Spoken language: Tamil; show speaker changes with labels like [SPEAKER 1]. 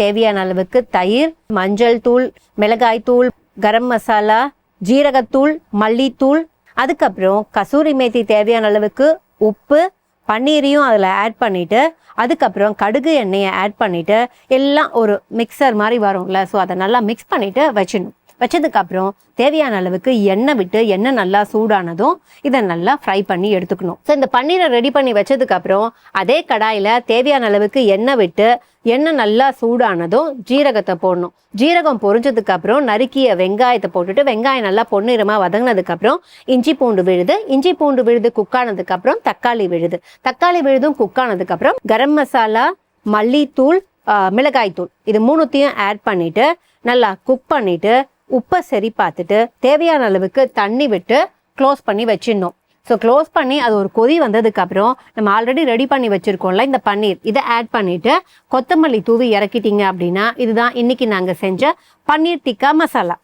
[SPEAKER 1] தேவையான அளவுக்கு தயிர், மஞ்சள் தூள், மிளகாய் தூள், கரம் மசாலா, ஜீரகத்தூள், மல்லித்தூள், அதுக்கப்புறம் கசூரி மேத்தி தேவையான அளவுக்கு உப்பு, பன்னீரையும் அதில் ஆட் பண்ணிவிட்டு, அதுக்கப்புறம் கடுகு எண்ணெயை ஆட் பண்ணிவிட்டு எல்லாம் ஒரு மிக்சர் மாதிரி வரும்ல, ஸோ அதை நல்லா மிக்ஸ் பண்ணிவிட்டு வச்சிடணும். வச்சதுக்கப்புறம் தேவையான அளவுக்கு எண்ணெய் விட்டு எண்ணெய் நல்லா சூடானதும் இதை நல்லா ஃப்ரை பண்ணி எடுத்துக்கணும். ஸோ இந்த பன்னீரை ரெடி பண்ணி வச்சதுக்கப்புறம் அதே கடாயில் தேவையான அளவுக்கு எண்ணெய் விட்டு எண்ணெய் நல்லா சூடானதும் ஜீரகத்தை போடணும். ஜீரகம் பொரிஞ்சதுக்கப்புறம் நறுக்கிய வெங்காயத்தை போட்டுட்டு வெங்காயம் நல்லா பொன்னிறமாக வதங்கினதுக்கப்புறம் இஞ்சி பூண்டு விழுது குக்கானதுக்கப்புறம் தக்காளி விழுதும் குக்கானதுக்கப்புறம் கரம் மசாலா, மல்லித்தூள், மிளகாய்த்தூள் இது மூணுத்தையும் ஆட் பண்ணிவிட்டு நல்லா குக் பண்ணிவிட்டு உப்பை சரி பார்த்துட்டு தேவையான அளவுக்கு தண்ணி விட்டு க்ளோஸ் பண்ணி வச்சிடணும். ஸோ க்ளோஸ் பண்ணி அது ஒரு கொதி வந்ததுக்கப்புறம் நம்ம ஆல்ரெடி ரெடி பண்ணி வச்சுருக்கோம்ல இந்த பன்னீர், இதை ஆட் பண்ணிவிட்டு கொத்தமல்லி தூவி இறக்கிட்டீங்க அப்படின்னா இதுதான் இன்றைக்கி நாங்கள் செஞ்ச பன்னீர் டிக்கா மசாலா.